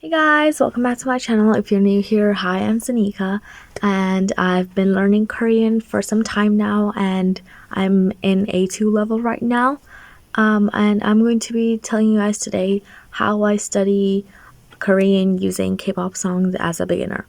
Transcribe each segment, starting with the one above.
Hey guys, welcome back to my channel. If you're new here, hi, I'm Sanika, and I've been learning Korean for some time now, and I'm in A2 level right now. And I'm going to be telling you guys today how I study Korean using K-pop songs as a beginner.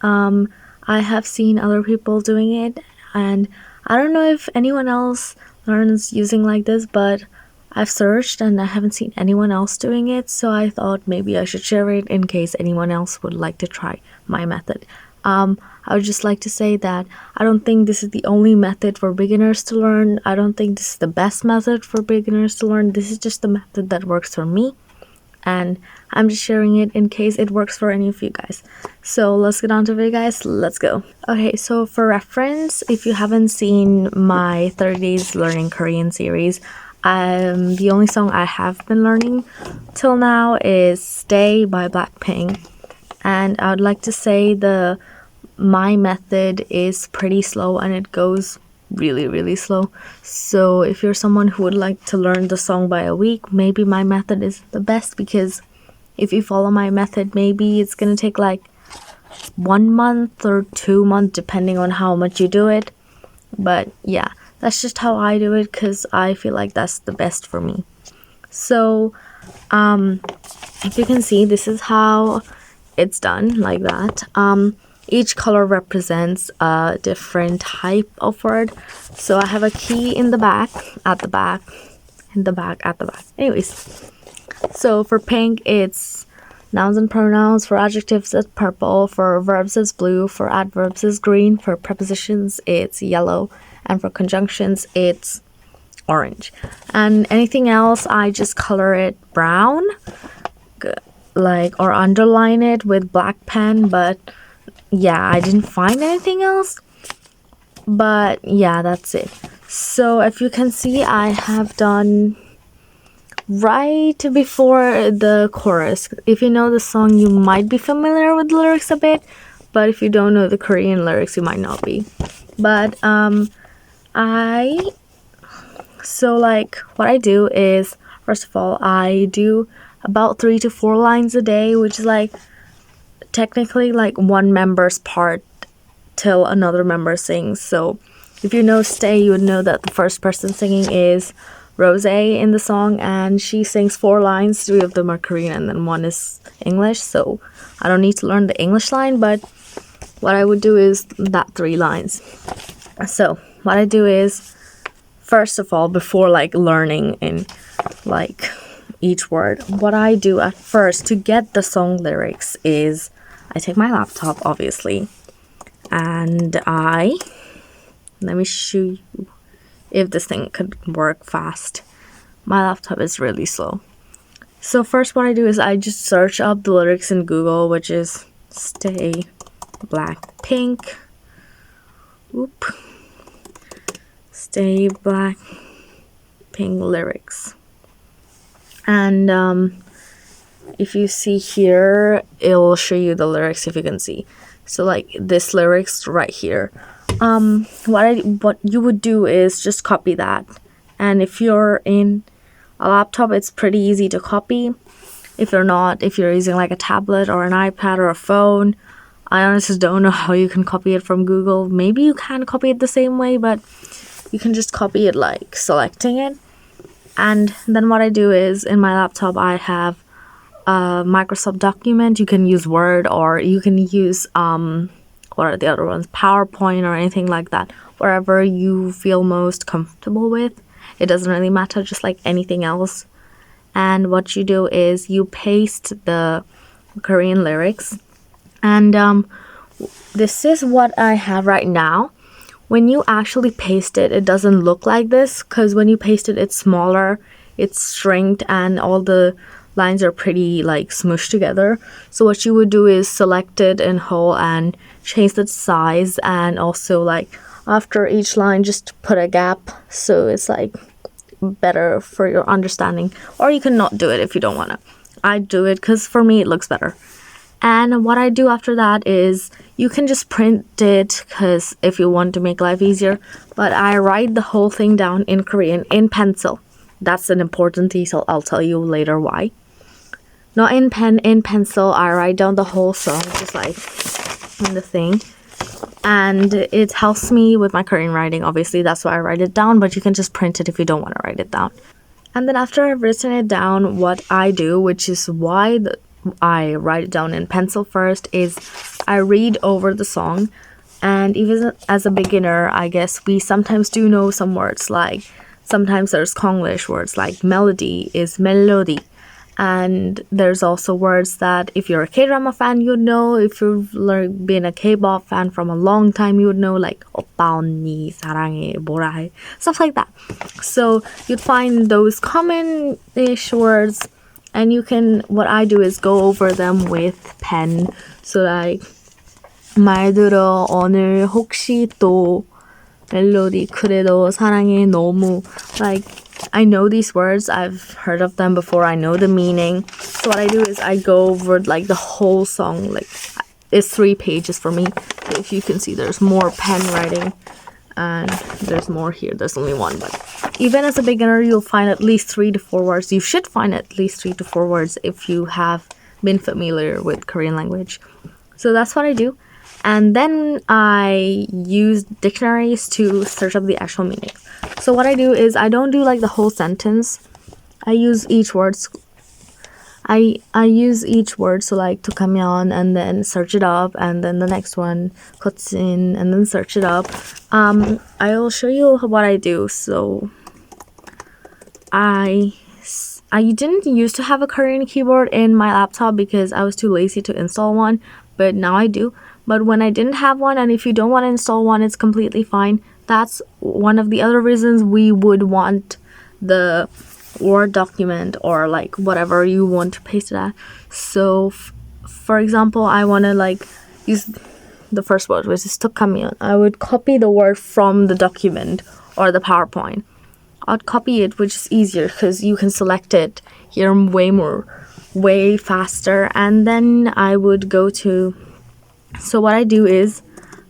I have seen other people doing it, and I don't know if anyone else learns using like this, but I've searched and I haven't seen anyone else doing it, so I thought maybe I should share it in case anyone else would like to try my method. I would just like to say that I don't think this is the only method for beginners to learn. I don't think this is the best method for beginners to learn. This is just the method that works for me, and I'm just sharing it in case it works for any of you guys. So let's get on to it, guys. Let's go. Okay, so for reference, if you haven't seen my 30 Days Learning Korean series, the only song I have been learning till now is Stay by Blackpink, and I would like to say my method is pretty slow and it goes really slow. So if you're someone who would like to learn the song by a week, maybe my method is the best, because if you follow my method, maybe it's gonna take like 1 month or 2 months depending on how much you do it. But yeah, that's just how I do it because I feel like that's the best for me. So if you can see, this is how it's done, like that. Each color represents a different type of word. So I have a key in the back, at the back, in the back, at the back. Anyways, so for pink, it's nouns and pronouns. For adjectives, it's purple. For verbs, it's blue. For adverbs, it's green. For prepositions, it's yellow. And for conjunctions, it's orange. And anything else, I just color it brown, or underline it with black pen. But yeah, I didn't find anything else. But yeah, that's it. So if you can see, I have done right before the chorus. If you know the song, you might be familiar with the lyrics a bit, but if you don't know the Korean lyrics, you might not be. But what I do is, first of all, I do about 3 to 4 lines a day, which is like technically like one member's part till another member sings. So if you know Stay, you would know that the first person singing is Rose in the song, and she sings 4 lines. 3 of them are Korean and then 1 is English, so I don't need to learn the English line, but what I would do is that 3 lines. So what I do is, first of all, before learning in each word, what I do at first to get the song lyrics is I take my laptop, obviously, and let me show you if this thing could work fast. My laptop is really slow. So first what I do is I just search up the lyrics in Google, which is Stay Blackpink. Stay Blackpink lyrics. And if you see here, it will show you the lyrics if you can see. So this lyrics right here. What you would do is just copy that, and if you're in a laptop, it's pretty easy to copy. If you're not, if you're using like a tablet or an iPad or a phone, I honestly don't know how you can copy it from Google. Maybe you can copy it the same way, but you can just copy it selecting it. And then what I do is, in my laptop I have a Microsoft document. You can use Word, or you can use what are the other ones, PowerPoint or anything like that, wherever you feel most comfortable with. It doesn't really matter, just like anything else. And what you do is you paste the Korean lyrics, and this is what I have right now. When you actually paste it, it doesn't look like this, because when you paste it, it's smaller, it's shrinked, and all the lines are pretty smooshed together. So what you would do is select it in whole and change the size, and also after each line just put a gap, so it's better for your understanding. Or you can not do it if you don't want to. I do it because for me it looks better. And what I do after that is, you can just print it because if you want to make life easier, but I write the whole thing down in Korean in pencil. That's an important detail. I'll tell you later why. not in pen, in pencil. I write down the whole song, just like in the thing. And it helps me with my Korean writing. Obviously, that's why I write it down, but you can just print it if you don't want to write it down. And then after I've written it down, what I do, which is why I write it down in pencil first, is I read over the song. And even as a beginner, I guess we sometimes do know some words, like sometimes there's Konglish words like melody is melody. And there's also words that if you're a K-drama fan, you'd know. If you've been a K-pop fan from a long time, you would know, like 오빠 언니 사랑해 뭐라 해, stuff like that. So you'd find those common-ish words, and you can, what I do is go over them with pen. So like 말 들어 오늘 혹시 또 멜로디 그래도 사랑해 너무, like I know these words, I've heard of them before, I know the meaning. So what I do is I go over like the whole song, like it's 3 pages for me. If you can see, there's more pen writing and there's more here. There's only one, but even as a beginner, you'll find at least 3 to 4 words. You should find at least 3 to 4 words if you have been familiar with Korean language. So that's what I do. And then I use dictionaries to search up the actual meaning. So what I do is I don't do like the whole sentence. I use each word. I use each word, so like tukhameon, and then search it up, and then the next one kotzin, and then search it up. I will show you what I do. So I didn't used to have a Korean keyboard in my laptop because I was too lazy to install one, but now I do. But when I didn't have one, and if you don't want to install one, it's completely fine. That's one of the other reasons we would want the Word document or like whatever you want to paste it at. So for example, I want to like use the first word, which is tukhameon. I would copy the word from the document or the PowerPoint. I'd copy it, which is easier because you can select it here way faster. And then I would go to, so what I do is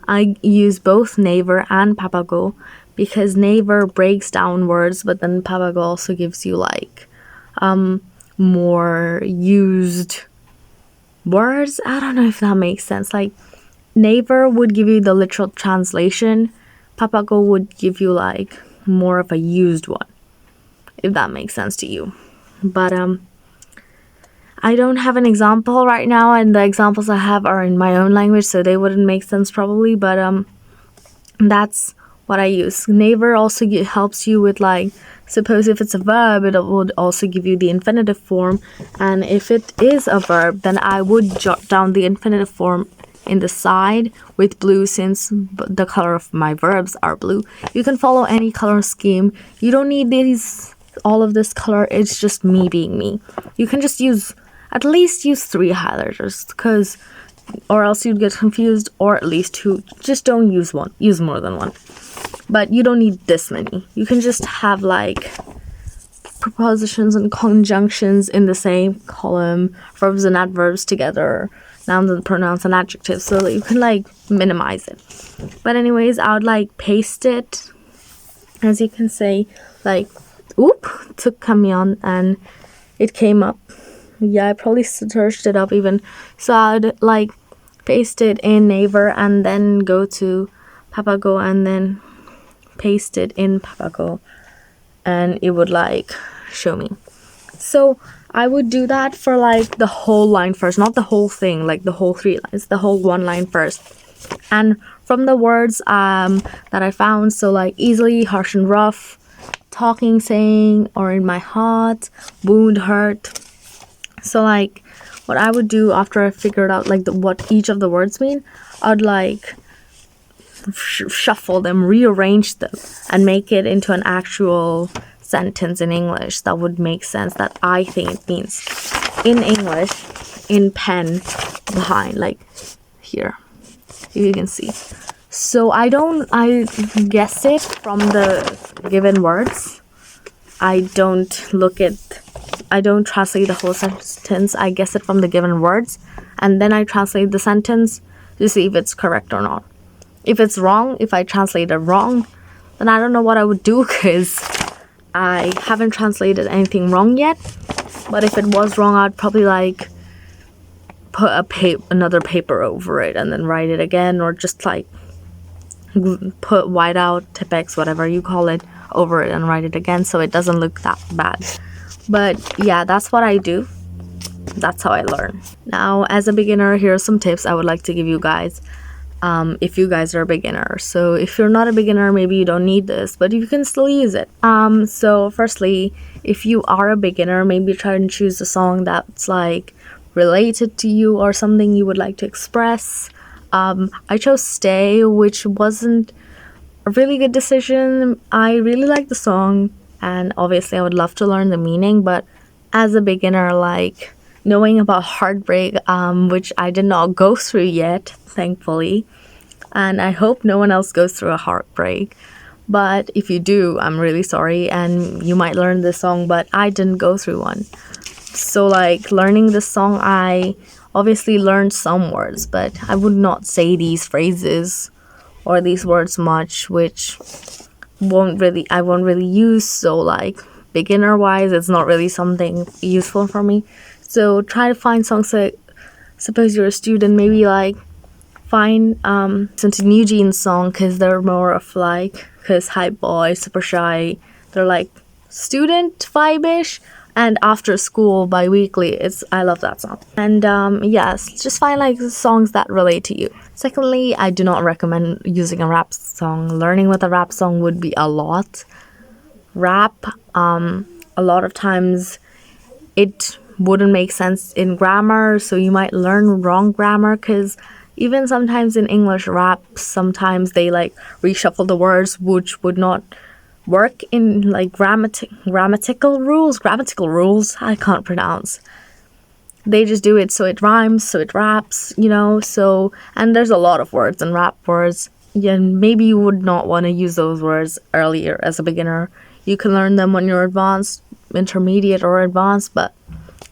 I use both Naver and Papago, because Naver breaks down words, but then Papago also gives you like more used words. I don't know if that makes sense. Like Naver would give you the literal translation. Papago would give you like more of a used one, if that makes sense to you. But I don't have an example right now, and the examples I have are in my own language, so they wouldn't make sense probably, but that's what I use. Naver also helps you with, like, suppose if it's a verb, it would also give you the infinitive form, and if it is a verb, then I would jot down the infinitive form in the side with blue, since the color of my verbs are blue. You can follow any color scheme. You don't need all of this color. It's just me being me. You can just at least use 3 highlighters, or else you'd get confused, or at least 2. Just don't use one. Use more than one. But you don't need this many. You can just have like prepositions and conjunctions in the same column, verbs and adverbs together, nouns and pronouns and adjectives, so that you can like minimize it. But anyways, I would like paste it, as you can say, like tukhameon, and it came up. Yeah, I probably searched it up even. So I'd like paste it in Naver and then go to Papago and then paste it in Papago, and it would like show me. So I would do that for like the whole line first, not the whole thing, like the whole 3 lines, the whole 1 line first. And from the words that I found, so like easily, harsh and rough, talking, saying, or in my heart, wound, hurt. So like what I would do after I figured out like what each of the words mean, I'd like shuffle them, rearrange them, and make it into an actual sentence in English that would make sense, that I think it means in English, in pen behind, like here, you can see. So I guess it from the given words. I don't translate the whole sentence. I guess it from the given words, and then I translate the sentence to see if it's correct or not. If it's wrong, if I translate it wrong, then I don't know what I would do, because I haven't translated anything wrong yet. But if it was wrong, I'd probably like put another paper over it and then write it again, or just like put whiteout, Tipex, whatever you call it, over it and write it again so it doesn't look that bad. But yeah, that's what I do. That's how I learn. Now, as a beginner, here are some tips I would like to give you guys. If you guys are a beginner. So if you're not a beginner, maybe you don't need this, but you can still use it. So firstly, if you are a beginner, maybe try and choose a song that's like related to you or something you would like to express. I chose Stay, which wasn't a really good decision. I really like the song, and obviously I would love to learn the meaning, but as a beginner, like knowing about heartbreak, which I did not go through yet, thankfully, and I hope no one else goes through a heartbreak, but if you do, I'm really sorry, and you might learn this song, but I didn't go through one. So like learning this song, I obviously learned some words, but I would not say these phrases or these words much, which I won't really use. So like beginner wise, it's not really something useful for me. So try to find songs that, suppose you're a student, maybe like find some New Jeans song, because they're more of like, because Hype Boy, Super Shy, they're like student vibe-ish, and After School by Weekly, I love that song. And yes, just find like songs that relate to you. Secondly, I do not recommend using a rap song. Learning with a rap song would be a lot. Rap, a lot of times it wouldn't make sense in grammar, so you might learn wrong grammar, because even sometimes in English rap, sometimes they like reshuffle the words, which would not work in like grammatical rules I can't pronounce. They just do it so it rhymes, so it raps, so, and there's a lot of words and rap words. Yeah, maybe you would not want to use those words earlier as a beginner. You can learn them when you're advanced, intermediate, or advanced, but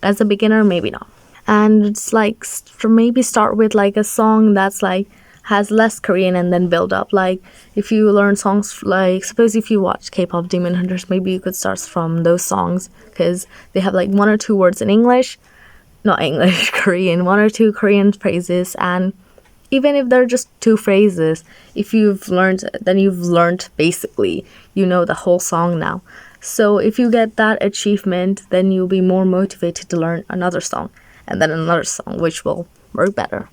as a beginner, maybe not. And it's like maybe start with like a song that's like has less Korean and then build up. Like if you learn songs, like suppose if you watch K-pop Demon Hunters, maybe you could start from those songs, because they have like one or two words in English, not English, Korean, one or two Korean phrases. And even if they're just two phrases, if you've learned, then you've learned basically, the whole song now. So if you get that achievement, then you'll be more motivated to learn another song and then another song, which will work better,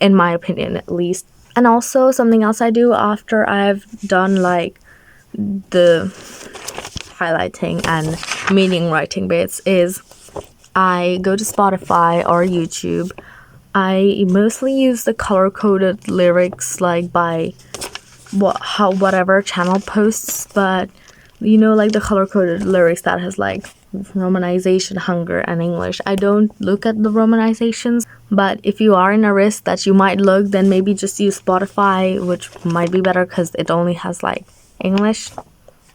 in my opinion at least. And also something else I do after I've done like the highlighting and meaning writing bits is I go to Spotify or YouTube. I mostly use the color-coded lyrics like by whatever channel posts, but like the color-coded lyrics that has like romanization, hunger, and English. I don't look at the romanizations, but if you are in a risk that you might look, then maybe just use Spotify, which might be better because it only has like English,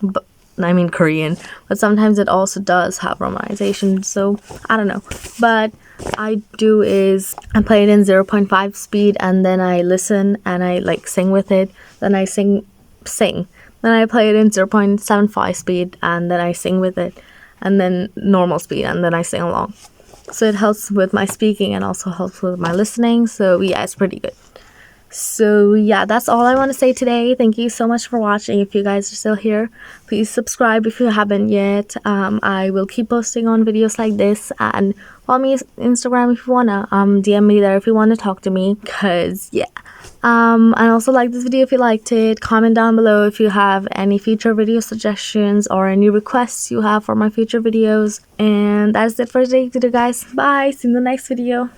but I mean Korean, but sometimes it also does have romanization, so I don't know. But I do is I play it in 0.5 speed, and then I listen and I like sing with it, then I sing. Then I play it in 0.75 speed, and then I sing with it, and then normal speed, and then I sing along. So it helps with my speaking and also helps with my listening. So yeah, it's pretty good. So yeah, that's all I want to say today. Thank you so much for watching. If you guys are still here, please subscribe if you haven't yet. I will keep posting on videos like this, and follow me on Instagram if you wanna. DM me there if you want to talk to me, because yeah. And also like this video if you liked it. Comment down below if you have any future video suggestions or any requests you have for my future videos. And that's it for today, guys. Bye. See you in the next video.